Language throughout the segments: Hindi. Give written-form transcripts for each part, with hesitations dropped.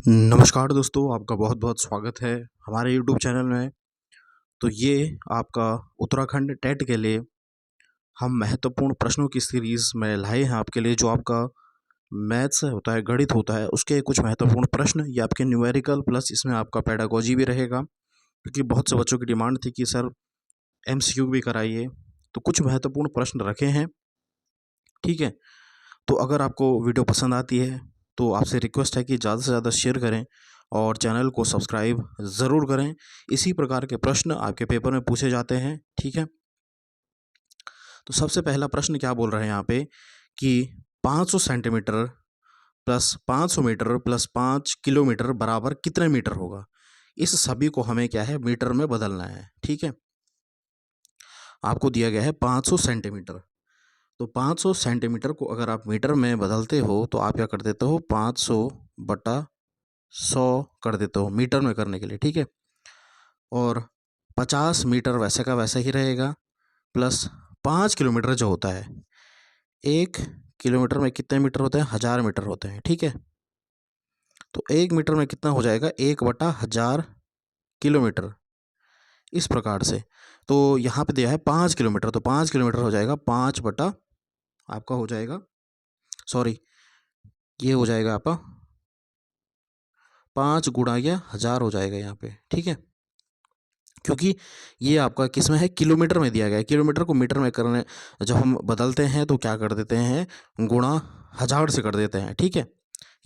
नमस्कार दोस्तों, आपका बहुत बहुत स्वागत है हमारे यूट्यूब चैनल में। तो ये आपका उत्तराखंड टेट के लिए हम महत्वपूर्ण प्रश्नों की सीरीज़ में लाए हैं आपके लिए। जो आपका मैथ्स होता है, गणित होता है, उसके कुछ महत्वपूर्ण प्रश्न, ये आपके न्यूमेरिकल प्लस इसमें आपका पेडागोजी भी रहेगा, क्योंकि बहुत से बच्चों की डिमांड थी कि सर एमसीक्यू भी कराइए। तो कुछ महत्वपूर्ण प्रश्न रखे हैं, ठीक है। तो अगर आपको वीडियो पसंद आती है तो आपसे रिक्वेस्ट है कि ज़्यादा से ज़्यादा शेयर करें और चैनल को सब्सक्राइब ज़रूर करें। इसी प्रकार के प्रश्न आपके पेपर में पूछे जाते हैं, ठीक है। तो सबसे पहला प्रश्न क्या बोल रहे हैं यहाँ पे कि 500 centimetre plus 500 metre plus 5 kilometre बराबर कितने मीटर होगा। इस सभी को हमें क्या है, मीटर में बदलना है, ठीक है। आपको दिया गया है 500 सेंटीमीटर, तो 500 सेंटीमीटर को अगर आप मीटर में बदलते हो तो आप क्या कर देते हो, 500 बटा 100 कर देते हो मीटर में करने के लिए, ठीक है। और 50 मीटर वैसे का वैसा ही रहेगा, प्लस 5 किलोमीटर जो होता है, 1 किलोमीटर में कितने मीटर होते हैं, 1000 मीटर होते हैं, ठीक है। तो 1 मीटर में कितना हो जाएगा, 1/1000 किलोमीटर, इस प्रकार से। तो यहाँ पे दिया है 5 किलोमीटर, तो 5 किलोमीटर हो जाएगा 5 बटा आपका हो जाएगा, सॉरी, ये हो जाएगा आपका 5 गुणा या 1000 हो जाएगा यहाँ पे, ठीक है। क्योंकि ये आपका किस में है, किलोमीटर में दिया गया है। किलोमीटर को मीटर में करने जब हम बदलते हैं तो क्या कर देते हैं, गुणा 1000 से कर देते हैं, ठीक है।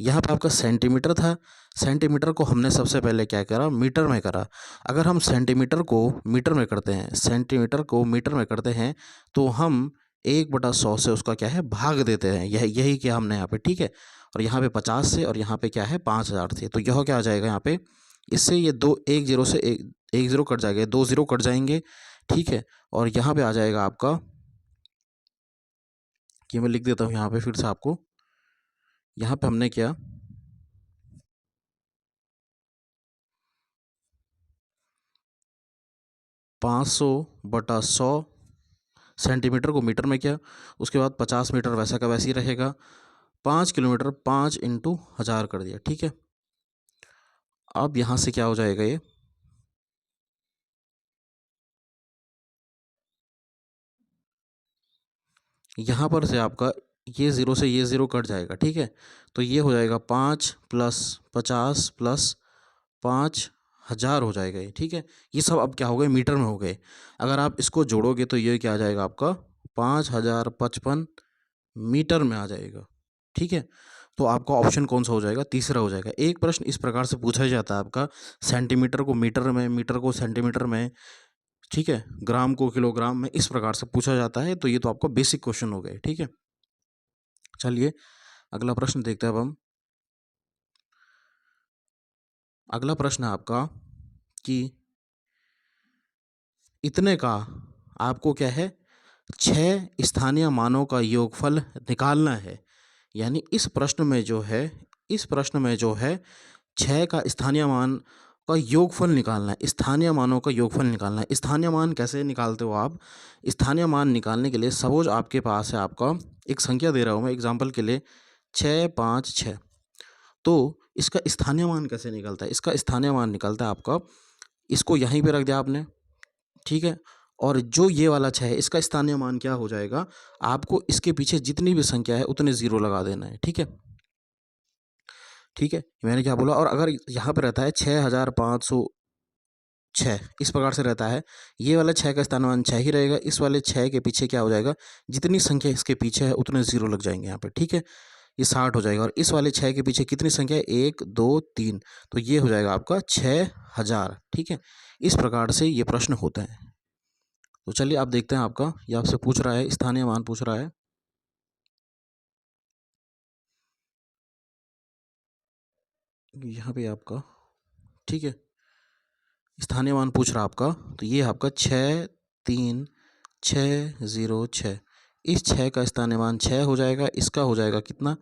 यहाँ पे आपका सेंटीमीटर था, सेंटीमीटर को हमने सबसे पहले क्या करा, मीटर में करा। अगर हम सेंटीमीटर को मीटर में करते हैं, सेंटीमीटर को मीटर में करते हैं, तो हम 1/100 से उसका क्या है, भाग देते हैं। यही किया हमने यहाँ पे, ठीक है। और यहाँ पे 50 से और यहाँ पे क्या है, 5000 थे, तो यह क्या आ जाएगा यहाँ पे, इससे ये दो, एक जीरो से एक जीरो कट जाएगा, 2 जीरो कट जाएंगे, ठीक है। और यहाँ पे आ जाएगा आपका, कि मैं लिख देता हूँ यहाँ पे फिर से आपको, यहाँ पे हमने क्या, 500/100 सेंटीमीटर को मीटर में किया, उसके बाद 50 मीटर वैसा का वैसे ही रहेगा, 5 किलोमीटर 5 × 1000 कर दिया, ठीक है। अब यहाँ से क्या हो जाएगा, ये यहाँ पर से आपका ये ज़ीरो से ये ज़ीरो कट जाएगा, ठीक है। तो ये हो जाएगा 5 + 50 + 5000 हो जाएगा ये, ठीक है। ये सब अब क्या हो गए, मीटर में हो गए। अगर आप इसको जोड़ोगे तो ये क्या आ जाएगा आपका, 5055 मीटर में आ जाएगा, ठीक है। तो आपका ऑप्शन कौन सा हो जाएगा, तीसरा हो जाएगा। एक प्रश्न इस प्रकार से पूछा जाता है आपका, सेंटीमीटर को मीटर में, मीटर को सेंटीमीटर में, ठीक है, ग्राम को किलोग्राम में, इस प्रकार से पूछा जाता है। तो ये तो आपका बेसिक क्वेश्चन हो गए, ठीक है। चलिए अगला प्रश्न देखते हैं अब हम। अगला प्रश्न है आपका कि इतने का आपको क्या है, 6 स्थानीय मानों का योगफल निकालना है। यानी इस प्रश्न में जो है, इस प्रश्न में जो है 6 का स्थानीय मान का योगफल निकालना है। स्थानीय मानों का योगफल निकालना है। स्थानीय मान कैसे निकालते हो आप, स्थानीय मान निकालने के लिए सपोज आपके पास है, आपका एक संख्या दे रहा हूँ मैं एग्जांपल के लिए, 656। तो इसका स्थानीय मान कैसे निकलता है, इसका स्थानीय मान निकलता है आपका, इसको यहीं पे रख दिया आपने, ठीक है। और जो ये वाला 6 है, इसका स्थानीय मान क्या हो जाएगा, आपको इसके पीछे जितनी भी संख्या है उतने ज़ीरो लगा देना है, ठीक है। ठीक है, मैंने क्या बोला। और अगर यहाँ पे रहता है 6506, इस प्रकार से रहता है, ये वाला 6 का स्थानीय मान 6 ही रहेगा, इस वाले 6 के पीछे क्या हो जाएगा, जितनी संख्या इसके पीछे है उतने ज़ीरो लग जाएंगे यहाँ पे, ठीक है। ये 60 हो जाएगा। और इस वाले 6 के पीछे कितनी संख्या है, 1 2 3, तो ये हो जाएगा आपका 6000, ठीक है। इस प्रकार से ये प्रश्न होता है। तो चलिए आप देखते हैं, आपका ये आपसे पूछ रहा है, स्थानीय मान पूछ रहा है। यहाँ पे आपका, ठीक है, स्थानीय मान पूछ रहा है आपका। तो ये आपका 63606, इस 6 का स्थानीय मान 6 हो जाएगा, इसका हो जाएगा कितना,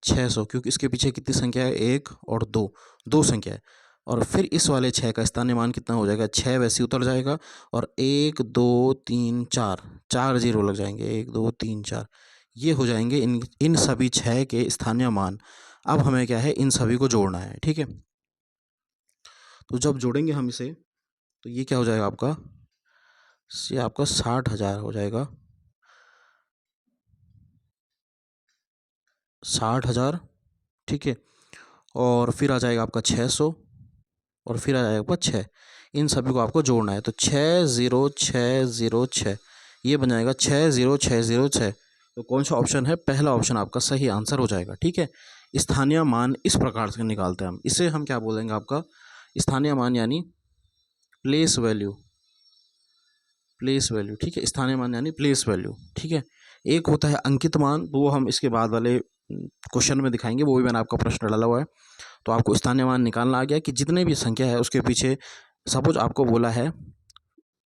600, क्योंकि इसके पीछे कितनी संख्या है, 1 और 2, दो संख्या है। और फिर इस वाले 6 का स्थानीय मान कितना हो जाएगा, 6 वैसे उतर जाएगा, और 1 2 3 4, 4 जीरो लग जाएंगे, 1 2 3 4, ये हो जाएंगे इन इन सभी 6 के स्थानीय मान। अब हमें क्या है, इन सभी को जोड़ना है। ठीक है, तो जब जोड़ेंगे हम इसे, तो ये क्या हो जाएगा आपका, ये आपका 60,000 हो जाएगा, 60,000। ठीक है, और फिर आ जाएगा आपका 600, और फिर आ जाएगा आपका 6। इन सभी को आपको जोड़ना है, तो 60606, ये बन जाएगा 60606। तो कौन सा ऑप्शन है, पहला ऑप्शन आपका सही आंसर हो जाएगा। ठीक है, स्थानीय मान इस प्रकार से निकालते हैं हम, इसे हम क्या बोलेंगे, आपका स्थानीय मान यानी प्लेस वैल्यू, प्लेस वैल्यू। ठीक है, स्थानीय मान यानी प्लेस वैल्यू। ठीक है, एक होता है अंकित मान, वो हम इसके बाद वाले क्वेश्चन में दिखाएंगे, वो भी मैंने आपका प्रश्न डाला हुआ है। तो आपको स्थानीय मान निकालना आ गया कि जितने भी संख्या है उसके पीछे, सपोज आपको बोला है,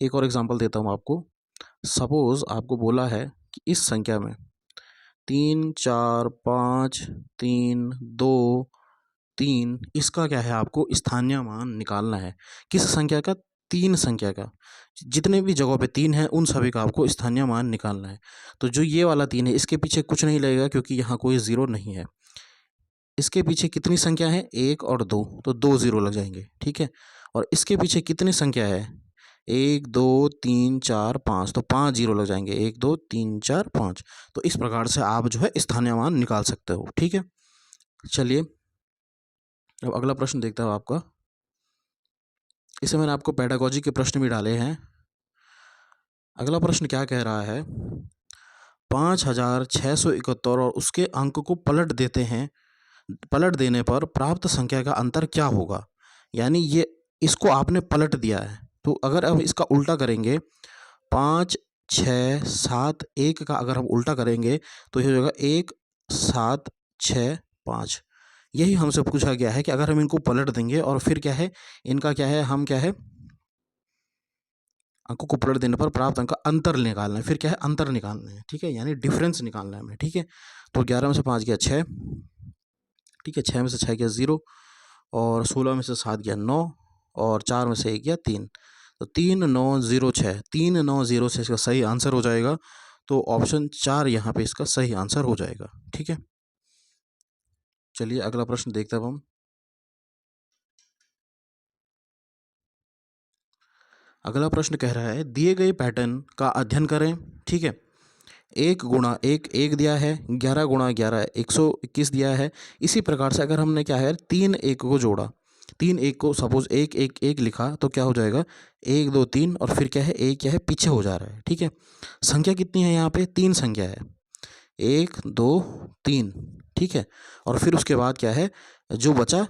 एक और एग्जांपल देता हूँ आपको। सपोज आपको बोला है कि इस संख्या में 3 4 5 3 2 3, इसका क्या है, आपको स्थानीय मान निकालना है। किस संख्या का, 3 संख्या का। जितने भी जगहों पे 3 है उन सभी का आपको स्थानीय मान निकालना है। तो जो ये वाला 3 है, इसके पीछे कुछ नहीं लगेगा क्योंकि यहाँ कोई ज़ीरो नहीं है। इसके पीछे कितनी संख्या है, 1 और 2, तो 2 ज़ीरो लग जाएंगे। ठीक है, और इसके पीछे कितनी संख्या है, 1 2 3 4 5, तो 5 जीरो लग जाएंगे, 1 2 3 4 5। तो इस प्रकार से आप जो है स्थानीय मान निकाल सकते हो। ठीक है, चलिए अब अगला प्रश्न देखता हूँ आपका। इसे मैंने आपको पेडागोजी के प्रश्न भी डाले हैं। अगला प्रश्न क्या कह रहा है, 5,671 और उसके अंक को पलट देते हैं, पलट देने पर प्राप्त संख्या का अंतर क्या होगा। यानी ये, इसको आपने पलट दिया है, तो अगर अब इसका उल्टा करेंगे, 5 6 7 1 का अगर हम उल्टा करेंगे तो ये हो जाएगा 1 7 6 5। यही हमसे पूछा गया है कि अगर हम इनको पलट देंगे और फिर क्या है, इनका क्या है, हम क्या है, अंकों को पलट देने पर प्राप्त अंक का अंतर निकालना है। फिर क्या है, अंतर निकालना है। ठीक है, यानी डिफरेंस निकालना है हमें। ठीक है, तो 11 में से 5 गया 6। ठीक है, 6 में से 6 गया 0, और 16 में से 7 गया 9, और 4 में से 1 गया 3। तो 3906, 3906 इसका सही आंसर हो जाएगा। तो ऑप्शन 4 यहाँ पे इसका सही आंसर हो जाएगा। ठीक है, चलिए अगला प्रश्न देखते हैं हम। अगला प्रश्न कह रहा है, दिए गए पैटर्न का अध्ययन करें। ठीक है, 1 × 1 दिया है, 11 × 11 121 दिया है। इसी प्रकार से अगर हमने क्या है, 3 1 को जोड़ा, 3 1 को सपोज 1 1 1 लिखा, तो क्या हो जाएगा, 1 2 3, और फिर क्या है, एक क्या है पीछे हो जा रहा है। ठीक है, संख्या कितनी है यहाँ पे, 3 संख्या है, 1 2 3। ठीक है, और फिर उसके बाद क्या है, जो बचा,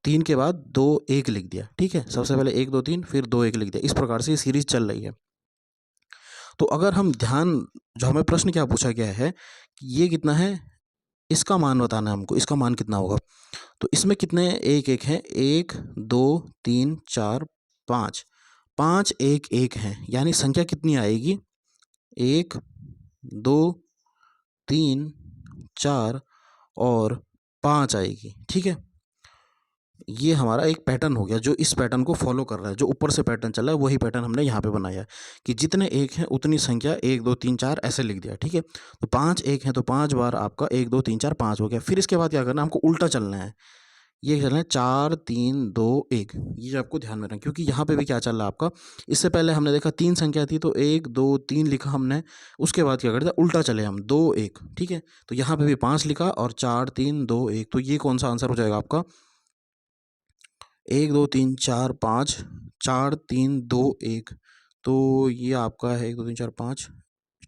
3 के बाद 2 1 लिख दिया। ठीक है, सबसे पहले 1 2 3, फिर 2 1 लिख दिया। इस प्रकार से ये सीरीज चल रही है। तो अगर हम ध्यान, जो हमें प्रश्न क्या पूछा गया है कि ये कितना है, इसका मान बताना है हमको, इसका मान कितना होगा। तो इसमें कितने एक एक हैं, 1 2 3 4 5, 5 1 1 हैं, यानी संख्या कितनी आएगी, 1 2 3 4 और 5 आएगी। ठीक है, ये हमारा एक पैटर्न हो गया, जो इस पैटर्न को फॉलो कर रहा है, जो ऊपर से पैटर्न चल रहा है वही पैटर्न हमने यहाँ पे बनाया है कि जितने एक हैं उतनी संख्या 1 2 3 4 ऐसे लिख दिया। ठीक है, तो 5 1 हैं तो 5 बार आपका 1 2 3 4 5 हो गया। फिर इसके बाद क्या करना है, हमको उल्टा चलना है, ये चलना है 4 3 2 1। ये आपको ध्यान में रखना, क्योंकि यहाँ पे भी क्या चल रहा है आपका, इससे पहले हमने देखा 3 संख्या थी तो 1 2 3 लिखा हमने, उसके बाद क्या करते उल्टा चले हम 2 1। ठीक है, तो यहाँ पे भी 5 लिखा और 4 3 2 1, तो ये कौन सा आंसर हो जाएगा आपका, 1 2 3 4 5 4 3 2 1। तो ये आपका है 1 2 3 4 5।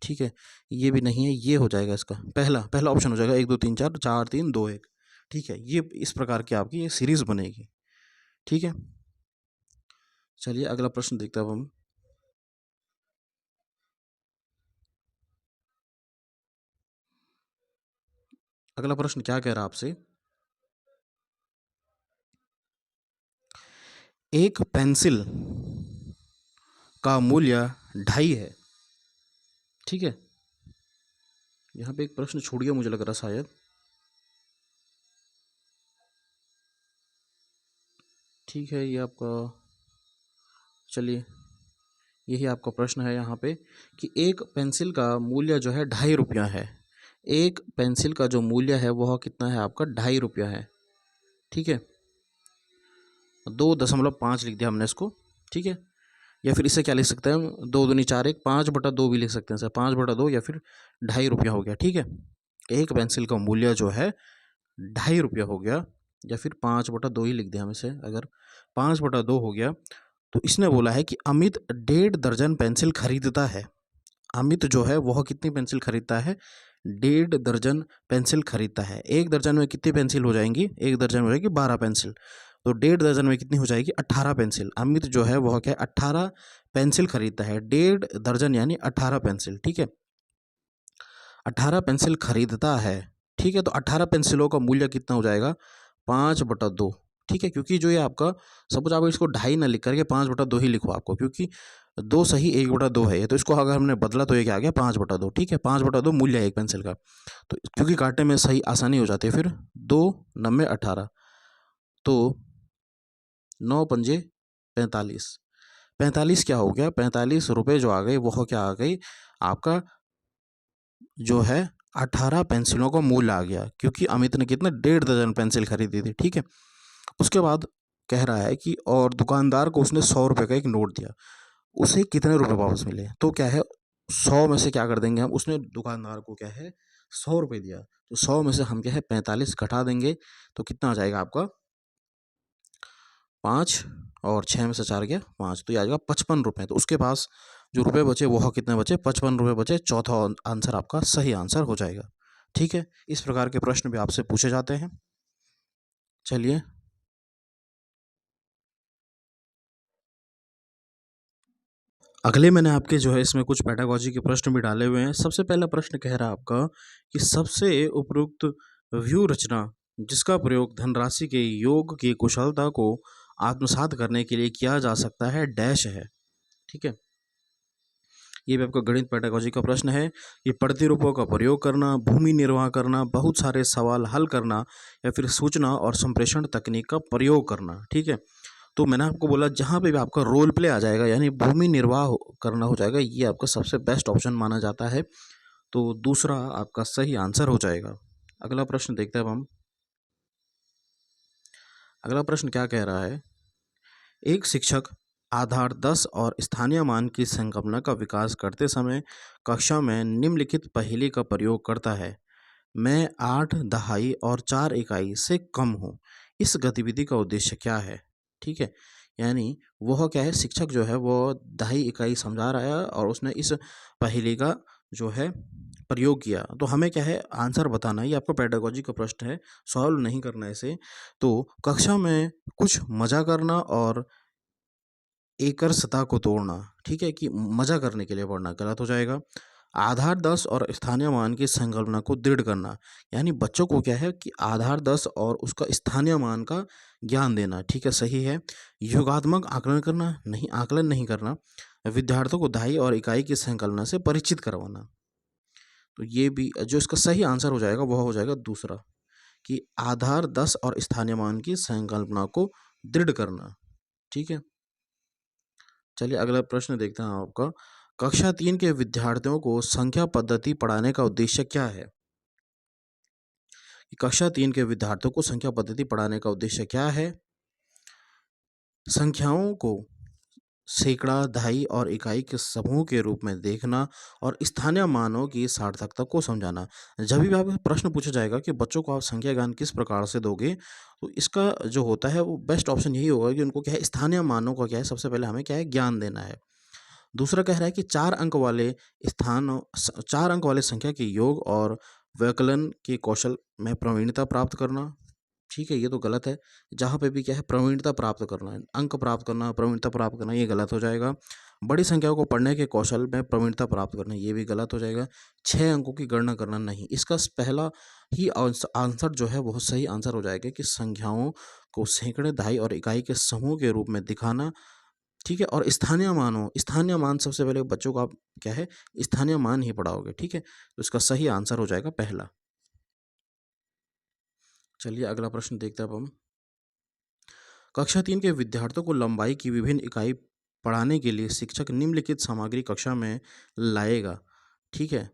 ठीक है, ये भी नहीं है, ये हो जाएगा इसका पहला पहला ऑप्शन हो जाएगा, 1 2 3 4 4 3 2 1। ठीक है, ये इस प्रकार की आपकी ये सीरीज बनेगी। ठीक है, चलिए अगला प्रश्न देखते हैं अब हम। अगला प्रश्न क्या कह रहा है आपसे, एक पेंसिल का मूल्य 2.5 है। ठीक है, यहाँ पे एक प्रश्न छूट गया मुझे लग रहा शायद। ठीक है, ये आपका, चलिए यही आपका प्रश्न है यहाँ पे कि एक पेंसिल का मूल्य जो है 2.5 रुपया है। एक पेंसिल का जो मूल्य है वह कितना है आपका 2.5 रुपया है। ठीक है, 2.5 लिख दिया हमने इसको। ठीक है, या फिर इसे क्या लिख सकते हैं हम, 2 दूनी 4 1 5/2 भी लिख सकते हैं सर, 5/2 या फिर 2.5 रुपया हो गया। ठीक है, एक पेंसिल का मूल्य जो है 2.5 रुपया हो गया, या फिर 5/2 ही लिख दिया हम इसे। अगर 5/2 हो गया तो इसने बोला है कि अमित 1.5 दर्जन पेंसिल खरीदता है। अमित जो है वह कितनी पेंसिल खरीदता है, 1.5 दर्जन पेंसिल खरीदता है। एक दर्जन में कितनी पेंसिल हो जाएंगी, एक दर्जन में हो जाएगी 12 पेंसिल, तो 1.5 दर्जन में कितनी हो जाएगी 18 पेंसिल। अमित जो है वह क्या 18 पेंसिल खरीदता है, 1.5 दर्जन यानी 18 पेंसिल। ठीक है, 18 पेंसिल खरीदता है। ठीक है, तो 18 पेंसिलों का मूल्य कितना हो जाएगा, 5/2। ठीक है, क्योंकि जो ये आपका, सपोज आप इसको 2.5 ना लिख करके 5/2 ही लिखो आपको, क्योंकि 2 सही 1/2 है ये, तो इसको अगर हमने बदला तो ये क्या आ गया 5/2। ठीक है, 5/2 मूल्य है एक पेंसिल का, तो क्योंकि काटने में सही आसानी हो जाती है। फिर 2×9=18, तो 9×5=45। 45 क्या हो गया, 45 रुपये जो आ गए वह क्या आ गई आपका, जो है 18 पेंसिलों का मूल्य आ गया, क्योंकि अमित ने कितना 1.5 दर्जन पेंसिल खरीदी थी। ठीक है, उसके बाद कह रहा है कि और दुकानदार को उसने 100 रुपये का एक नोट दिया, उसे कितने रुपए वापस मिले। तो क्या है, 100 में से क्या कर देंगे हम, उसने दुकानदार को क्या है 100 रुपये दिया, तो 100 में से हम क्या है 45 घटा देंगे, तो कितना आ जाएगा आपका 5, और 6 में से 4 गया 5, तो ये आ जाएगा 55 रुपये। तो उसके पास जो रुपए बचे वह कितने बचे, 55 रुपये बचे। चौथा आंसर आपका सही आंसर हो जाएगा। ठीक है, इस प्रकार के प्रश्न भी आपसे पूछे जाते हैं। चलिए अगले मैंने आपके जो है इसमें कुछ पेडागोजी के प्रश्न भी डाले हुए हैं। सबसे पहला प्रश्न कह रहा है आपका कि सबसे उपयुक्त व्यू रचना जिसका प्रयोग धनराशि के योग की कुशलता को आत्मसात करने के लिए किया जा सकता है डैश है। ठीक है, ये भी आपका गणित पेडागोजी का प्रश्न है। ये प्रतिरूपों का प्रयोग करना, भूमि निर्वाह करना, बहुत सारे सवाल हल करना, या फिर सूचना और संप्रेषण तकनीक का प्रयोग करना। ठीक है, तो मैंने आपको बोला जहाँ पे भी आपका रोल प्ले आ जाएगा यानी भूमि निर्वाह करना हो जाएगा, ये आपका सबसे बेस्ट ऑप्शन माना जाता है, तो दूसरा आपका सही आंसर हो जाएगा। अगला प्रश्न देखते हैं अब हम। अगला प्रश्न क्या कह रहा है, एक शिक्षक आधार 10 और स्थानीय मान की संकल्पना का विकास करते समय कक्षा में निम्नलिखित पहेली का प्रयोग करता है। मैं 8 दहाई और 4 इकाई से कम हूँ, इस गतिविधि का उद्देश्य क्या है। ठीक है, यानी वह क्या है, शिक्षक जो है वो दहाई इकाई समझा रहा है और उसने इस पहेली का जो है प्रयोग किया, तो हमें क्या है आंसर बताना है। ये आपको पेडागोजी का प्रश्न है, सॉल्व नहीं करना है इसे। तो कक्षा में कुछ मजा करना और एकल सतह को तोड़ना, ठीक है, कि मजा करने के लिए पढ़ना गलत हो जाएगा। आधार 10 और स्थानीय मान की संकल्पना को दृढ़ करना, यानी बच्चों को क्या है कि आधार 10 और उसका स्थानीय मान का ज्ञान देना, ठीक है, सही है। योगात्मक आकलन करना, नहीं आकलन नहीं करना। विद्यार्थियों को दहाई और इकाई की संकल्पना से परिचित करवाना, तो ये भी जो इसका सही आंसर हो जाएगा वह हो जाएगा दूसरा, कि आधार 10 और स्थानीय मान की संकल्पना को दृढ़ करना। ठीक है, चलिए अगला प्रश्न देखते हैं आपका। कक्षा 3 के विद्यार्थियों को संख्या पद्धति पढ़ाने का उद्देश्य क्या है। कक्षा 3 के विद्यार्थियों को संख्या पद्धति पढ़ाने का उद्देश्य क्या है, संख्याओं को सैकड़ा, दहाई और इकाई के समूह के रूप में देखना और स्थानीय मानों की सार्थकता को समझाना। जब भी आपसे प्रश्न पूछा जाएगा कि बच्चों को आप संख्या ज्ञान किस प्रकार से दोगे, तो इसका जो होता है वो बेस्ट ऑप्शन यही होगा कि उनको क्या है स्थानीय मानों का क्या है सबसे पहले हमें क्या है ज्ञान देना है। दूसरा कह रहा है कि 4 अंक वाले संख्या के योग और व्यकलन के कौशल में प्रवीणता प्राप्त करना। ठीक है, ये तो गलत है। जहाँ पे भी क्या है प्रवीणता प्राप्त करना है, अंक प्राप्त करना, प्रवीणता प्राप्त करना, ये गलत हो जाएगा। बड़ी संख्याओं को पढ़ने के कौशल में प्रवीणता प्राप्त करना, ये भी गलत हो जाएगा। 6 अंकों की गणना करना, नहीं। इसका पहला ही आंसर जो है बहुत सही आंसर हो जाएगा कि संख्याओं को सैकड़े, दहाई और इकाई के समूह के रूप में दिखाना। ठीक है, और स्थानीय मान सबसे पहले बच्चों को आप क्या है स्थानीय मान ही पढ़ाओगे। ठीक है, तो इसका सही आंसर हो जाएगा पहला। चलिए अगला प्रश्न देखते हैं अब हम। कक्षा 3 के विद्यार्थियों को लंबाई की विभिन्न इकाई पढ़ाने के लिए शिक्षक निम्नलिखित सामग्री कक्षा में लाएगा। ठीक है,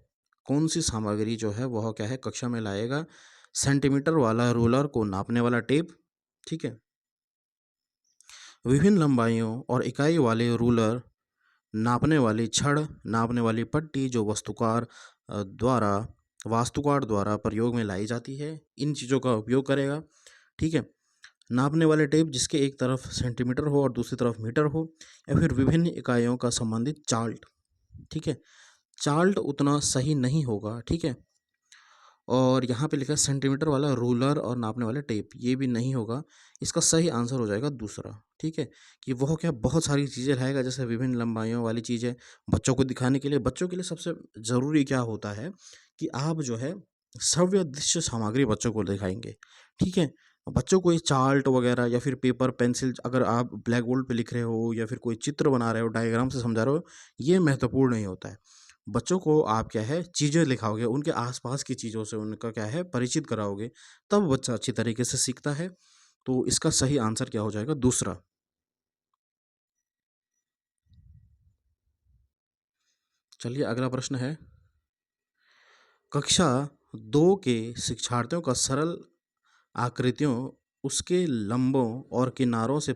कौन सी सामग्री जो है वह क्या है कक्षा में लाएगा? सेंटीमीटर वाला रूलर को नापने वाला टेप, ठीक है। विभिन्न लंबाइयों और इकाई वाले रूलर, नापने वाली छड़, नापने वाली पट्टी जो वास्तुकार द्वारा प्रयोग में लाई जाती है, इन चीज़ों का उपयोग करेगा, ठीक है। नापने वाले टेप जिसके एक तरफ सेंटीमीटर हो और दूसरी तरफ मीटर हो, या फिर विभिन्न इकाइयों का संबंधित चार्ट, ठीक है। चार्ट उतना सही नहीं होगा, ठीक है। और यहाँ पे लिखा है सेंटीमीटर वाला रूलर और नापने वाला टेप, ये भी नहीं होगा। इसका सही आंसर हो जाएगा दूसरा, ठीक है। कि वह क्या बहुत सारी चीज़ें लाएगा, जैसे विभिन्न लंबाइयों वाली चीज़ें बच्चों को दिखाने के लिए। बच्चों के लिए सबसे ज़रूरी क्या होता है कि आप जो है श्रव्य दृश्य सामग्री बच्चों को दिखाएंगे, ठीक है। बच्चों को ये चार्ट वगैरह या फिर पेपर पेंसिल, अगर आप ब्लैक बोर्ड पे लिख रहे हो या फिर कोई चित्र बना रहे हो, डायग्राम से समझा रहे हो, ये महत्वपूर्ण नहीं होता है। बच्चों को आप क्या है चीज़ें लिखाओगे, उनके आसपास की चीज़ों से उनका क्या है परिचित कराओगे, तब बच्चा अच्छी तरीके से सीखता है। तो इसका सही आंसर क्या हो जाएगा? दूसरा। चलिए अगला प्रश्न है, कक्षा 2 के शिक्षार्थियों का सरल आकृतियों, उसके लंबों और किनारों से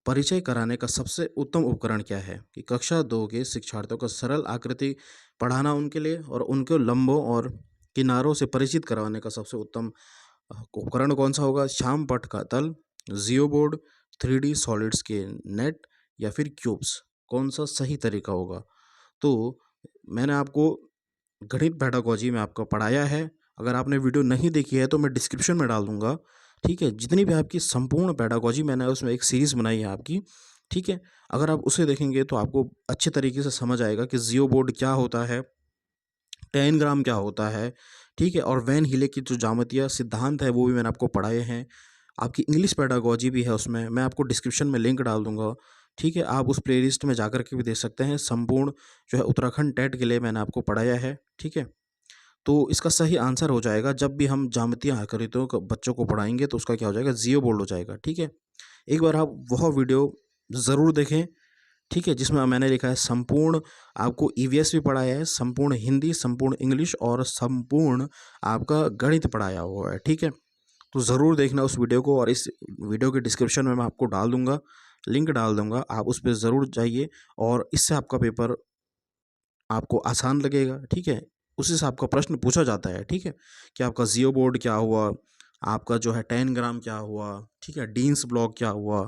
परिचय कराने का सबसे उत्तम उपकरण क्या है? कि कक्षा 2 के शिक्षार्थियों को सरल आकृति पढ़ाना उनके लिए, और उनके लंबों और किनारों से परिचित करवाने का सबसे उत्तम उपकरण कौन सा होगा? श्याम पट्ट का तल, जियो बोर्ड, 3D सॉलिड्स के नेट, या फिर क्यूब्स? कौन सा सही तरीका होगा? तो मैंने आपको गणित पेडागोजी में आपको पढ़ाया है। अगर आपने वीडियो नहीं देखी है तो मैं डिस्क्रिप्शन में डाल दूंगा, ठीक है। जितनी भी आपकी संपूर्ण पेडागोजी मैंने उसमें एक सीरीज़ बनाई है आपकी, ठीक है। अगर आप उसे देखेंगे तो आपको अच्छे तरीके से समझ आएगा कि जियो बोर्ड क्या होता है, 10 ग्राम क्या होता है, ठीक है। और वैन हीले की जो ज्यामितीय सिद्धांत है वो भी मैंने आपको पढ़ाए हैं। आपकी इंग्लिश पेडागोजी भी है उसमें, मैं आपको डिस्क्रिप्शन में लिंक डाल दूंगा, ठीक है। आप उस प्लेलिस्ट में जाकर के भी देख सकते हैं। संपूर्ण जो है उत्तराखंड टेट के लिए मैंने आपको पढ़ाया है, ठीक है। तो इसका सही आंसर हो जाएगा, जब भी हम ज्यामितीय आकृतियों को बच्चों को पढ़ाएंगे तो उसका क्या हो जाएगा? जियो बोर्ड हो जाएगा, ठीक है। एक बार आप वह वीडियो ज़रूर देखें, ठीक है, जिसमें मैंने लिखा है संपूर्ण, आपको ईवीएस भी पढ़ाया है, संपूर्ण हिंदी, संपूर्ण इंग्लिश और संपूर्ण आपका गणित पढ़ाया हुआ है, ठीक है। तो ज़रूर देखना उस वीडियो को, और इस वीडियो के डिस्क्रिप्शन में मैं आपको डाल दूंगा, लिंक डाल दूंगा, आप उस पर ज़रूर जाइए, और इससे आपका पेपर आपको आसान लगेगा, ठीक है। उसी से आपका प्रश्न पूछा जाता है, ठीक है, कि आपका जियो बोर्ड क्या हुआ, आपका जो है 10 ग्राम क्या हुआ, ठीक है, डीन्स ब्लॉक क्या हुआ।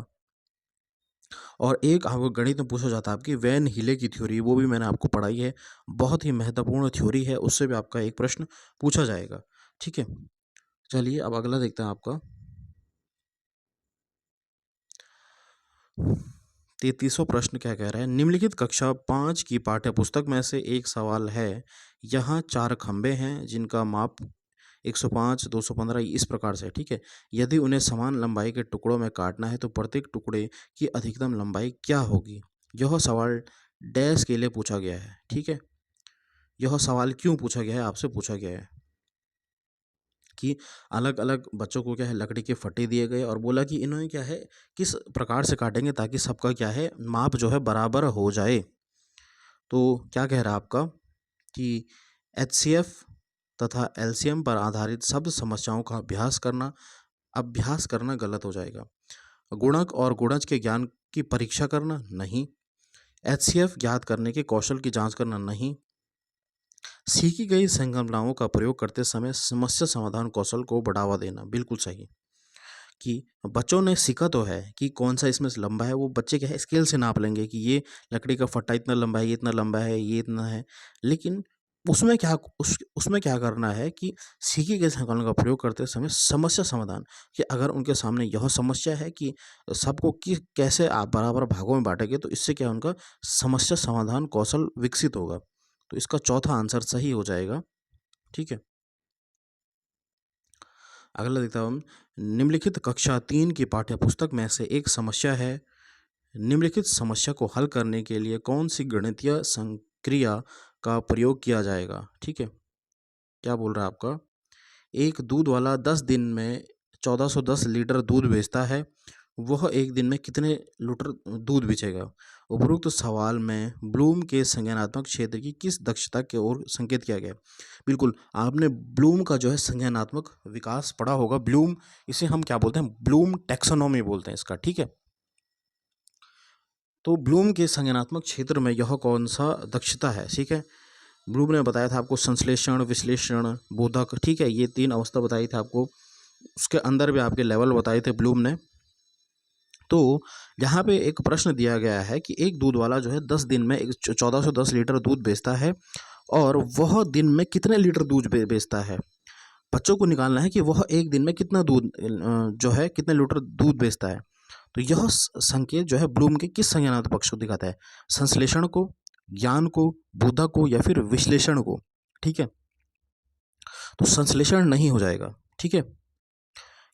और एक आपको गणित में पूछा जाता है आपकी वैन हीले की थ्योरी, वो भी मैंने आपको पढ़ाई है, बहुत ही महत्वपूर्ण थ्योरी है, उससे भी आपका एक प्रश्न पूछा जाएगा, ठीक है। चलिए अब अगला देखते हैं आपका 33वां प्रश्न क्या कह रहा है, निम्नलिखित कक्षा 5 की पाठ्यपुस्तक में से एक सवाल है, यहाँ 4 खंबे हैं जिनका माप 105, 215 इस प्रकार से है, ठीक है। यदि उन्हें समान लंबाई के टुकड़ों में काटना है तो प्रत्येक टुकड़े की अधिकतम लंबाई क्या होगी? यह सवाल डैश के लिए पूछा गया है, ठीक है। यह सवाल क्यों पूछा गया है? आपसे पूछा गया है कि अलग अलग बच्चों को क्या है लकड़ी के फट्टे दिए गए, और बोला कि इन्होंने क्या है किस प्रकार से काटेंगे ताकि सबका क्या है माप जो है बराबर हो जाए। तो क्या कह रहा है आपका कि एचसीएफ तथा एलसीएम पर आधारित शब्द समस्याओं का अभ्यास करना गलत हो जाएगा। गुणक और गुणज के ज्ञान की परीक्षा करना नहीं। एचसीएफ ज्ञात करने के कौशल की जांच करना नहीं। सीखी गई संकल्पनाओं का प्रयोग करते समय समस्या समाधान कौशल को बढ़ावा देना, बिल्कुल सही। कि बच्चों ने सीखा तो है कि कौन सा इसमें से लंबा है, वो बच्चे क्या है स्केल से नाप लेंगे कि ये लकड़ी का फट्टा इतना लंबा है, ये इतना लंबा है, ये इतना है। लेकिन उसमें क्या करना है कि सीखी गई संकलन का प्रयोग करते समय समस्या समाधान, कि अगर उनके सामने यह समस्या है कि सबको कि कैसे आप बराबर भागों में बांटेंगे, तो इससे क्या उनका समस्या समाधान कौशल विकसित होगा। तो इसका चौथा आंसर सही हो जाएगा, ठीक है। अगला देखता हूँ हम, निम्नलिखित कक्षा 3 की पाठ्यपुस्तक में से एक समस्या है, निम्नलिखित समस्या को हल करने के लिए कौन सी गणितीय संक्रिया का प्रयोग किया जाएगा, ठीक है। क्या बोल रहा है आपका, एक दूध वाला 10 दिन में 1410 लीटर दूध बेचता है, वह एक दिन में कितने लीटर दूध बेचेगा। उपरोक्त सवाल में ब्लूम के संज्ञानात्मक क्षेत्र की किस दक्षता की ओर संकेत किया गया। बिल्कुल, आपने ब्लूम का जो है संज्ञानात्मक विकास पढ़ा होगा। ब्लूम, इसे हम क्या बोलते हैं, ब्लूम टैक्सोनॉमी बोलते हैं इसका, ठीक है। तो ब्लूम के संज्ञानात्मक क्षेत्र में यह कौन सा दक्षता है, ठीक है। ब्लूम ने बताया था आपको संश्लेषण, विश्लेषण, बोधक, ठीक है, ये 3 अवस्था बताई थी आपको। उसके अंदर भी आपके लेवल बताए थे ब्लूम ने। तो यहाँ पे एक प्रश्न दिया गया है कि एक दूध वाला जो है 10 दिन में 1410 लीटर दूध बेचता है, और वह दिन में कितने लीटर दूध बेचता है। बच्चों को निकालना है कि वह एक दिन में कितना दूध जो है कितने लीटर दूध बेचता है। तो यह संकेत जो है ब्लूम के किस संज्ञानात्मक पक्ष को दिखाता है, संश्लेषण को, ज्ञान को, बोधक को, या फिर विश्लेषण को, ठीक है। तो संश्लेषण नहीं हो जाएगा, ठीक है,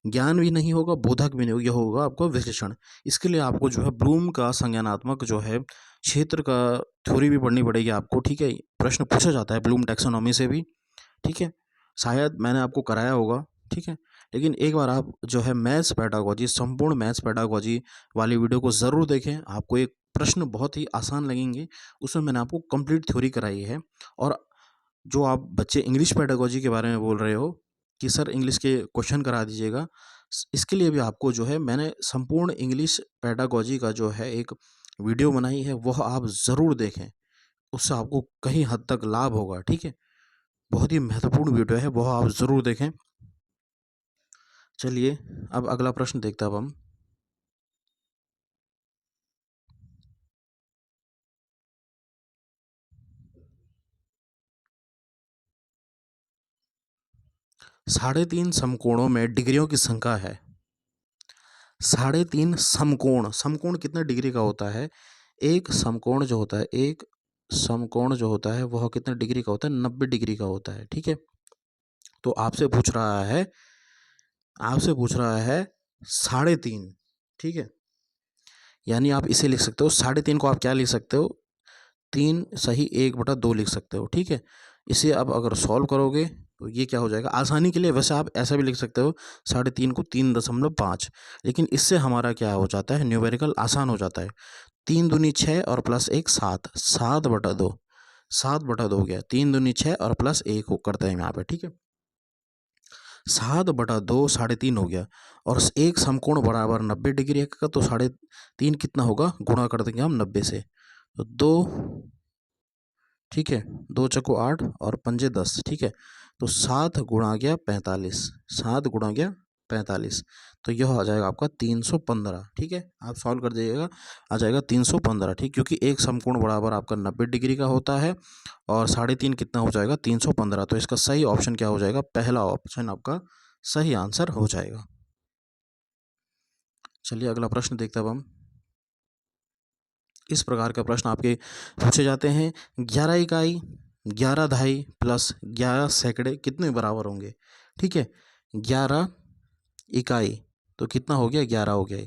ज्ञान भी नहीं होगा, बोधक भी नहीं होगा, यह होगा आपका विश्लेषण। इसके लिए आपको जो है ब्लूम का संज्ञानात्मक जो है क्षेत्र का थ्योरी भी पढ़नी पड़ेगी आपको, ठीक है। प्रश्न पूछा जाता है ब्लूम टैक्सोनॉमी से भी, ठीक है। शायद मैंने आपको कराया होगा, ठीक है, लेकिन एक बार आप जो है मैथ्स पेडागोजी, संपूर्ण मैथ्स पेडागोजी वाली वीडियो को ज़रूर देखें। आपको एक प्रश्न बहुत ही आसान लगेंगे, उसमें मैंने आपको कंप्लीट थ्योरी कराई है। और जो आप बच्चे इंग्लिश पेडागोजी के बारे में बोल रहे हो कि सर इंग्लिश के क्वेश्चन करा दीजिएगा, इसके लिए भी आपको जो है मैंने संपूर्ण इंग्लिश पेडागोजी का जो है एक वीडियो बनाई है, वह आप ज़रूर देखें। उससे आपको कहीं हद तक लाभ होगा, ठीक है। बहुत ही महत्वपूर्ण वीडियो है, वह आप ज़रूर देखें। चलिए अब अगला प्रश्न देखते हैं अब हम। साढ़े तीन समकोणों में डिग्रियों की संख्या है। साढ़े तीन समकोण, समकोण कितने डिग्री का होता है, एक समकोण जो होता है, एक समकोण जो होता है वह कितने डिग्री का होता है, 90 डिग्री का होता है, ठीक है। तो आपसे पूछ रहा है साढ़े तीन, ठीक है। यानी आप इसे लिख सकते हो, साढ़े तीन को आप क्या लिख सकते हो, 3 सही 1/2 लिख सकते हो, ठीक है। इसे अब अगर सॉल्व करोगे तो ये क्या हो जाएगा, आसानी के लिए वैसे आप ऐसा भी लिख सकते हो, साढ़े तीन को 3.5, लेकिन इससे हमारा क्या हो जाता है, न्यूमेरिकल आसान हो जाता है। 3 दूनी 6 और प्लस 1 7, 7/2, 7/2 हो गया। 3 दूनी 6 और प्लस 1 करते हैं यहाँ पे, ठीक है। 7/2 साढ़े तीन हो गया, और एक समकोण बराबर 90 डिग्री का, तो साढ़े तीन कितना होगा, गुणा कर देंगे हम 90 से, तो 2, ठीक है, 2 चक्को 8 और पंजे 10, ठीक है। तो 7 गुणा गया 45, 7 गुणा गया 45, तो यह आ जाएगा आपका 315, ठीक है। आप सॉल्व कर दीजिएगा, आ जाएगा 315, ठीक, क्योंकि एक समकोण बराबर आपका 90 डिग्री का होता है, और साढ़े तीन कितना हो जाएगा, 315। तो इसका सही ऑप्शन क्या हो जाएगा, पहला ऑप्शन आपका सही आंसर हो जाएगा। चलिए अगला प्रश्न देखते हैं अब हम। इस प्रकार का प्रश्न आपके पूछे जाते हैं, 11 इकाई, 11 दहाई प्लस 11 सैकड़े कितने बराबर होंगे, ठीक है। 11 इकाई तो कितना हो गया, 11 हो गया,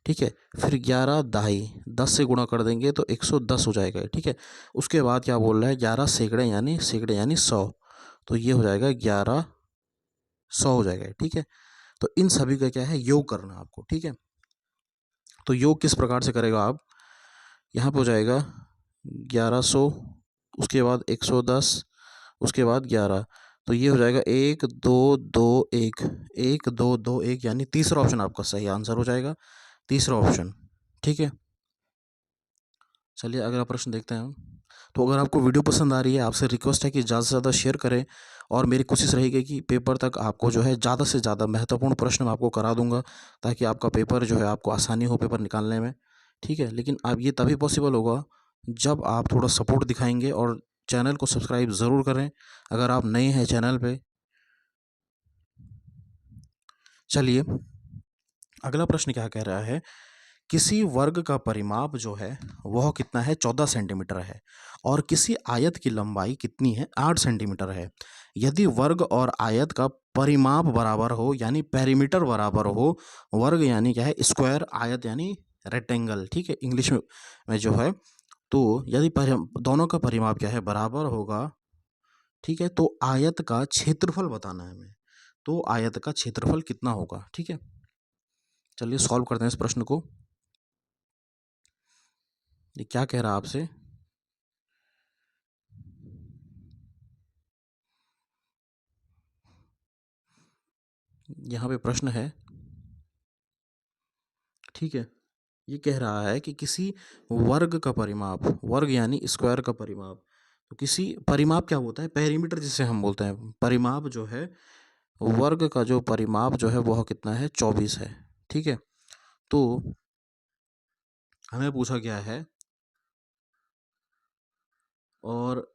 ठीक है। फिर 11 दहाई, 10 से गुणा कर देंगे तो 110 हो जाएगा, ठीक है। उसके बाद क्या बोल रहा है, 11 सैकड़े यानी 100, तो ये हो जाएगा 1100 हो जाएगा, ठीक है। तो इन सभी का क्या है, योग करना आपको, ठीक है। तो योग किस प्रकार से करेगा आप, यहाँ पर हो जाएगा 1100, उसके बाद 110, उसके बाद 11, तो ये हो जाएगा 1 2 2 1, 1 2 2 1, यानी तीसरा ऑप्शन आपका सही आंसर हो जाएगा, तीसरा ऑप्शन, ठीक है। चलिए अगला प्रश्न देखते हैं हम। तो अगर आपको वीडियो पसंद आ रही है, आपसे रिक्वेस्ट है कि ज़्यादा से ज़्यादा शेयर करें, और मेरी कोशिश रहेगी कि पेपर तक आपको जो है ज़्यादा से ज़्यादा महत्वपूर्ण प्रश्न मैं आपको करा दूंगा, ताकि आपका पेपर जो है आपको आसानी हो पेपर निकालने में, ठीक है। लेकिन अब ये तभी पॉसिबल होगा जब आप थोड़ा सपोर्ट दिखाएंगे, और चैनल को सब्सक्राइब ज़रूर करें अगर आप नए हैं चैनल पे। चलिए अगला प्रश्न क्या कह रहा है, किसी वर्ग का परिमाप जो है वह कितना है, 14 सेंटीमीटर है, और किसी आयत की लंबाई कितनी है, 8 सेंटीमीटर है। यदि वर्ग और आयत का परिमाप बराबर हो, यानी पेरीमीटर बराबर हो, वर्ग यानी क्या है, स्क्वायर, आयत यानी रेक्टेंगल, ठीक है, इंग्लिश में जो है, तो यदि दोनों का परिमाप क्या है, बराबर होगा, ठीक है, तो आयत का क्षेत्रफल बताना है हमें। तो आयत का क्षेत्रफल कितना होगा, ठीक है। चलिए सॉल्व करते हैं इस प्रश्न को। ये क्या कह रहा है आपसे, यहाँ पे प्रश्न है, ठीक है। ये कह रहा है कि किसी वर्ग का परिमाप, वर्ग यानी स्क्वायर का परिमाप, तो किसी परिमाप क्या होता है, पेरीमीटर जिसे हम बोलते हैं, परिमाप जो है वर्ग का जो परिमाप जो है वह कितना है, 24 है, ठीक है। तो हमें पूछा गया है और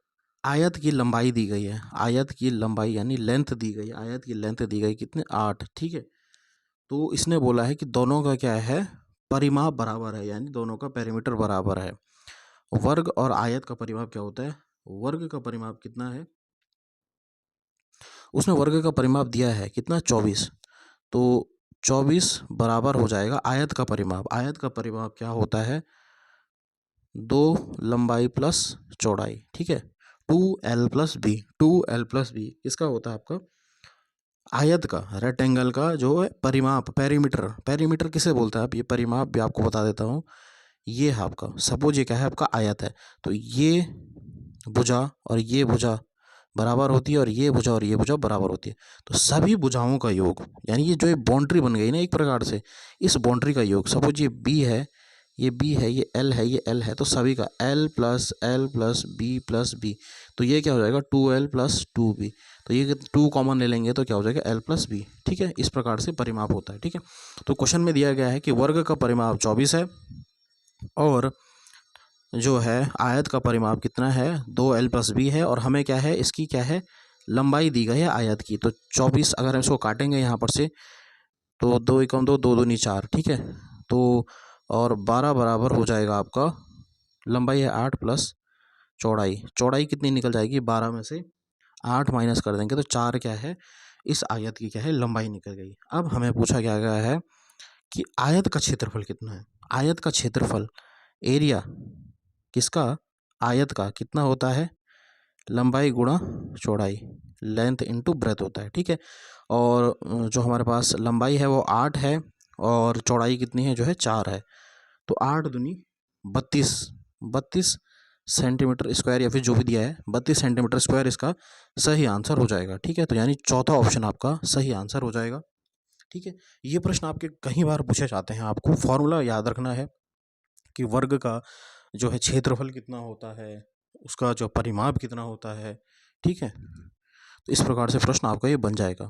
आयत की लंबाई दी गई है, आयत की लंबाई यानी लेंथ दी गई, आयत की लेंथ दी गई कितने, 8, ठीक है। तो इसने बोला है कि दोनों का क्या है, परिमाप बराबर है, यानी दोनों का पेरीमीटर बराबर है। वर्ग और आयत का परिमाप क्या होता है, वर्ग का परिमाप कितना है, उसने वर्ग का परिमाप दिया है कितना, 24। तो 24 बराबर हो जाएगा आयत का परिमाप, आयत का परिमाप क्या होता है, 2 लंबाई प्लस चौड़ाई, ठीक है। 2l plus B, 2l plus B किसका होता है, आपका आयत का, रेक्टेंगल का जो है परिमाप, पेरीमीटर, पेरीमीटर किसे बोलता है, आप ये परिमाप भी आपको बता देता हूँ। ये है आपका, सपोज ये क्या है, आपका आयत है, तो ये भुजा और ये भुजा बराबर होती है और ये भुजा और ये भुजा बराबर होती है। तो सभी भुजाओं का योग, यानी ये जो ये बाउंड्री बन गई ना एक प्रकार से, इस बाउंड्री का योग, सपोज ये बी है, ये बी है, ये एल है, ये एल है, तो सभी का एल प्लस बी, तो ये क्या हो जाएगा, 2l प्लस 2b। तो ये 2 कॉमन ले लेंगे तो क्या हो जाएगा, l प्लस बी, ठीक है। इस प्रकार से परिमाप होता है, ठीक है। तो क्वेश्चन में दिया गया है कि वर्ग का परिमाप 24 है और जो है आयत का परिमाप कितना है, 2l प्लस बी है, और हमें क्या है, इसकी क्या है, लंबाई दी गई है आयत की। तो 24 अगर हम इसको काटेंगे यहाँ पर से, तो 2 एकम 2, 2 दूनी 4, ठीक है। तो और 12 बराबर हो जाएगा आपका, लंबाई है 8 प्लस चौड़ाई, चौड़ाई कितनी निकल जाएगी, 12 में से 8 माइनस कर देंगे तो 4 क्या है, इस आयत की क्या है, लंबाई निकल गई। अब हमें पूछा क्या गया है कि आयत का क्षेत्रफल कितना है, आयत का क्षेत्रफल, एरिया किसका, आयत का कितना होता है, लंबाई गुणा चौड़ाई, लेंथ इनटू ब्रेथ होता है, ठीक है। और जो हमारे पास लंबाई है वो 8 है और चौड़ाई कितनी है, जो है 4 है। तो 8 दूनी 32, 32 सेंटीमीटर स्क्वायर, या फिर जो भी दिया है 32 सेंटीमीटर स्क्वायर इसका सही आंसर हो जाएगा, ठीक है। तो यानी चौथा ऑप्शन आपका सही आंसर हो जाएगा, ठीक है। ये प्रश्न आपके कई बार पूछे जाते हैं, आपको फॉर्मूला याद रखना है कि वर्ग का जो है क्षेत्रफल कितना होता है, उसका जो परिमाप कितना होता है, ठीक है। तो इस प्रकार से प्रश्न आपका ये बन जाएगा।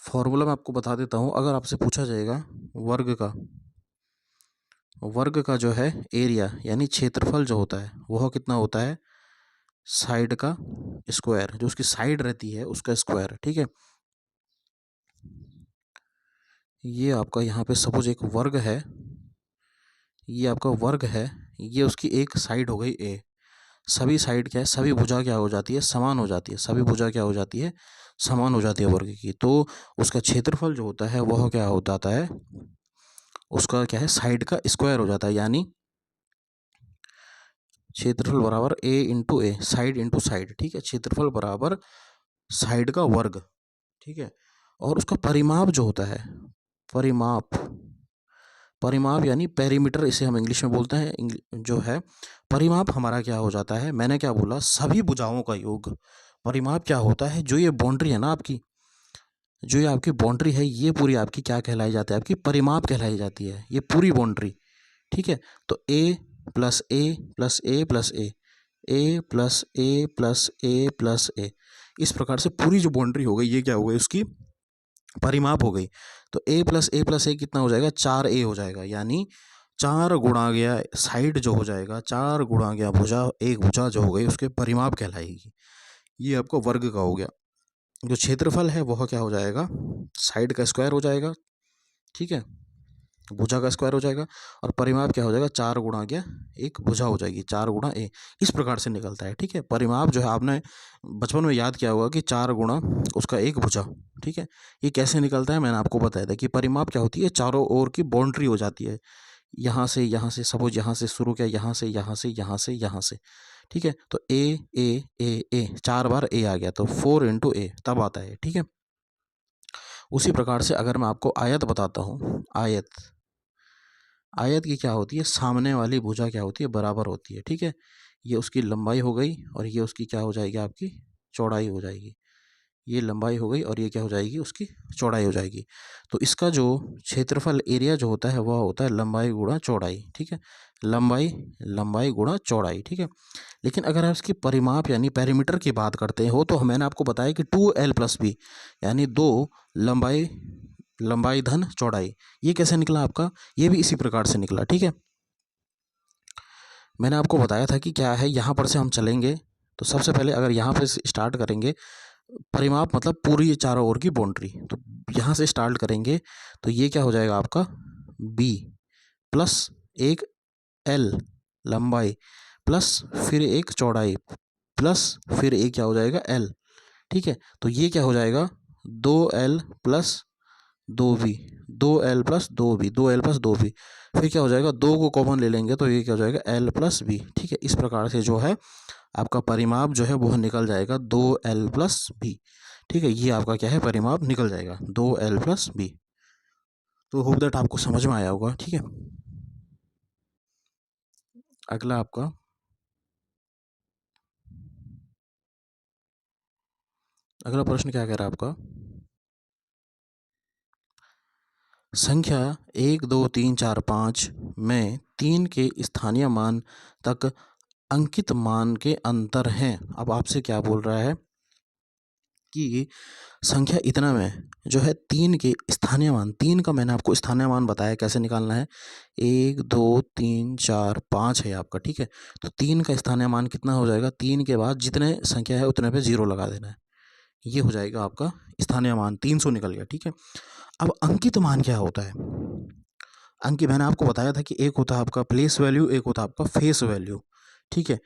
फॉर्मूला मैं आपको बता देता हूँ, अगर आपसे पूछा जाएगा वर्ग का जो है एरिया यानी क्षेत्रफल जो होता है वह कितना होता है, साइड का स्क्वायर, जो उसकी साइड रहती है उसका स्क्वायर, ठीक है। ये आपका यहाँ पे सपोज एक वर्ग है, ये आपका वर्ग है, ये उसकी एक साइड हो गई ए, सभी साइड क्या है, सभी भुजा क्या हो जाती है, समान हो जाती है, सभी भुजा क्या हो जाती है, समान हो जाती है वर्ग की। तो उसका क्षेत्रफल जो होता है वह क्या हो जाता है, उसका क्या है, साइड का स्क्वायर हो जाता है, यानी क्षेत्रफल बराबर ए इंटू ए, साइड इंटू साइड, ठीक है। क्षेत्रफल बराबर साइड का वर्ग, ठीक है। और उसका परिमाप जो होता है, परिमाप, परिमाप यानी पेरीमीटर इसे हम इंग्लिश में बोलते हैं, जो है परिमाप हमारा क्या हो जाता है, मैंने क्या बोला, सभी भुजाओं का योग। परिमाप क्या होता है, जो ये बाउंड्री है ना आपकी, जो ये आपकी बाउंड्री है, ये पूरी आपकी क्या कहलाई जाती है, आपकी परिमाप कहलाई जाती है, ये पूरी बाउंड्री, ठीक है। तो ए प्लस ए प्लस ए प्लस ए प्लस ए प्लस ए प्लस ए, इस प्रकार से पूरी जो बाउंड्री हो गई, ये क्या हो गई, उसकी परिमाप हो गई। तो ए प्लस ए कितना हो जाएगा, 4a हो जाएगा, यानी 4 गुणा गया साइड जो हो जाएगा, 4 गुणा गया भुजा, एक भुजा जो हो गई उसके परिमाप कहलाएगी। ये आपका वर्ग का हो गया। जो क्षेत्रफल है वह क्या हो जाएगा, साइड का स्क्वायर हो जाएगा, ठीक है, भुजा का स्क्वायर हो जाएगा, और परिमाप क्या हो जाएगा, 4 गुणा गया एक भुजा हो जाएगी, 4 गुणा ए, इस प्रकार से निकलता है, ठीक है। परिमाप जो है आपने बचपन में याद किया होगा कि 4 गुणा उसका एक भुजा, ठीक है। ये कैसे निकलता है, मैंने आपको बताया था कि परिमाप क्या होती है, चारों ओर की बाउंड्री हो जाती है, यहाँ से सपोज यहाँ से शुरू किया, यहाँ से यहाँ से यहाँ से यहाँ से, ठीक है। तो ए 4 बार ए आ गया, तो 4 इंटू ए तब आता है, ठीक है। उसी प्रकार से अगर मैं आपको आयत बताता हूँ, आयत की क्या होती है, सामने वाली भुजा क्या होती है, बराबर होती है। ठीक है, ये उसकी लंबाई हो गई और ये उसकी क्या हो जाएगी, आपकी चौड़ाई हो जाएगी। ये लंबाई हो गई और ये क्या हो जाएगी, उसकी चौड़ाई हो जाएगी। तो इसका जो क्षेत्रफल एरिया जो होता है वह होता है लंबाई गुणा चौड़ाई। ठीक है, लंबाई गुणा चौड़ाई। ठीक है, लेकिन अगर आप इसकी परिमाप यानी पेरीमीटर की बात करते हो तो मैंने आपको बताया कि 2l+b यानी 2 लंबाई धन चौड़ाई। ये कैसे निकला आपका, ये भी इसी प्रकार से निकला। ठीक है, मैंने आपको बताया था कि क्या है, यहाँ पर से हम चलेंगे तो सबसे पहले अगर यहाँ पे स्टार्ट करेंगे, परिमाप मतलब पूरी चारों ओर की बाउंड्री, तो यहाँ से स्टार्ट करेंगे तो ये क्या हो जाएगा आपका b प्लस एक l लंबाई प्लस फिर एक चौड़ाई प्लस फिर एक क्या हो जाएगा l। ठीक है, तो ये क्या हो जाएगा 2l plus 2b, 2l plus 2b, 2l plus 2b, फिर क्या हो जाएगा 2 को कॉमन ले लेंगे तो ये क्या हो जाएगा l प्लस b। ठीक है, इस प्रकार से जो है आपका परिमाप जो है वह निकल जाएगा 2l प्लस b। ठीक है, ये आपका क्या है, परिमाप निकल जाएगा 2l प्लस b। तो होप दैट आपको समझ में आया होगा। ठीक है, अगला आपका अगला प्रश्न क्या कह रहा है आपका, संख्या 1 2 3 4 5 में 3 के स्थानीय मान तक अंकित मान के अंतर हैं। अब आपसे क्या बोल रहा है कि संख्या इतना में जो है 3 के स्थानीय मान, 3 का मैंने आपको स्थानीय मान बताया कैसे निकालना है, 1 2 3 4 5 है आपका। ठीक है, तो 3 का स्थानीय मान कितना हो जाएगा, 3 के बाद जितने संख्या है उतने पे 0 लगा देना है, ये हो जाएगा आपका स्थानीय मान, 300 निकल गया। ठीक है, अब अंकित मान क्या होता है, अंकित मैंने आपको बताया था कि एक होता है आपका प्लेस वैल्यू, एक होता है आपका फेस वैल्यू। ठीक है,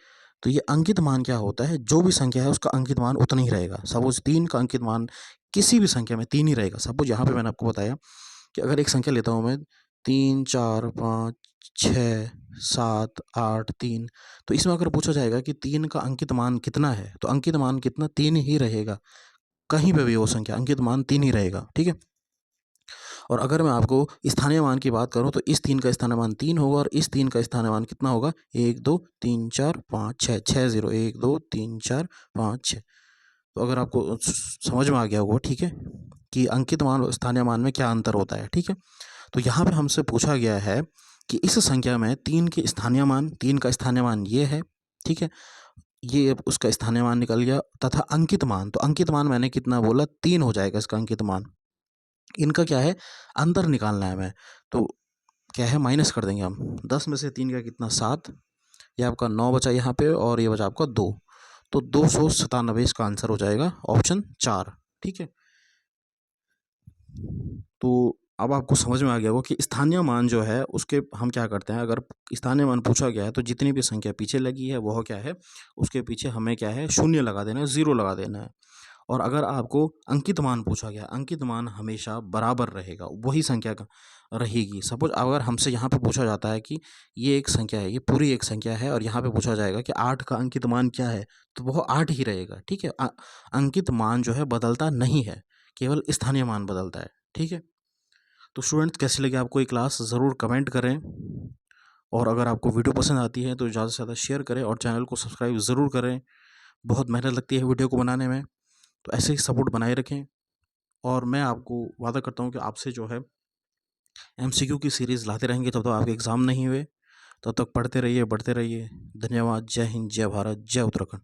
तो ये अंकित मान क्या होता है, जो भी संख्या है उसका अंकित मान उतना ही रहेगा। सपोज 3 का अंकित मान किसी भी संख्या में 3 ही रहेगा। सपोज यहाँ पे मैंने आपको बताया कि अगर एक संख्या लेता हूँ मैं 3 4 5 6 7 8 3, तो इसमें अगर पूछा जाएगा कि 3 का अंकित मान कितना है, तो अंकित मान कितना 3 ही रहेगा, कहीं पे भी वो संख्या अंकित मान 3 ही रहेगा। ठीक है, और अगर मैं आपको स्थानीय मान की बात करूं तो इस 3 का स्थानीय मान 3 होगा और इस 3 का स्थानीय मान कितना होगा, 1 2 3 4 5 6, 6 0, 1 2 3 4 5 6। तो अगर आपको समझ में आ गया होगा, ठीक है, कि अंकित मान और स्थानीय मान में क्या अंतर होता है। ठीक है, तो यहाँ पे हमसे पूछा गया है कि इस संख्या में 3 के स्थानीय मान, 3 का स्थानीय मान ये है। ठीक है, ये उसका स्थानीय मान निकल गया, तथा अंकित मान, तो अंकित मान मैंने कितना बोला, 3 हो जाएगा इसका अंकित मान। इनका क्या है, अंतर निकालना है हमें, तो क्या है माइनस कर देंगे हम, 10 में से 3 का कितना 7, ये आपका 9 बचा यहाँ पे और ये बचा आपका 2, तो 297 इसका आंसर हो जाएगा ऑप्शन 4। ठीक है, तो अब आपको समझ में आ गया होगा कि स्थानीय मान जो है उसके हम क्या करते हैं, अगर स्थानीय मान पूछा गया है तो जितनी भी संख्या पीछे लगी है वह क्या है, उसके पीछे हमें क्या है, शून्य लगा देना है, 0 लगा देना है। और अगर आपको अंकित मान पूछा गया, अंकित मान हमेशा बराबर रहेगा, वही संख्या का रहेगी। सपोज अगर हमसे यहाँ पे पूछा जाता है कि ये एक संख्या है, ये पूरी एक संख्या है और यहाँ पे पूछा जाएगा कि 8 का अंकित मान क्या है, तो वह 8 ही रहेगा। ठीक है, अंकित मान जो है बदलता नहीं है, केवल स्थानीय मान बदलता है। ठीक है, तो स्टूडेंट्स कैसी लगी आपको ये क्लास, ज़रूर कमेंट करें, और अगर आपको वीडियो पसंद आती है तो ज़्यादा से ज़्यादा शेयर करें और चैनल को सब्सक्राइब ज़रूर करें। बहुत मेहनत लगती है वीडियो को बनाने में, तो ऐसे ही सपोर्ट बनाए रखें। और मैं आपको वादा करता हूँ कि आपसे जो है MCQ की सीरीज़ लाते रहेंगे जब तक आपके एग्ज़ाम नहीं हुए। तब तक पढ़ते रहिए, बढ़ते रहिए। धन्यवाद। जय हिंद, जय भारत, जय उत्तराखंड।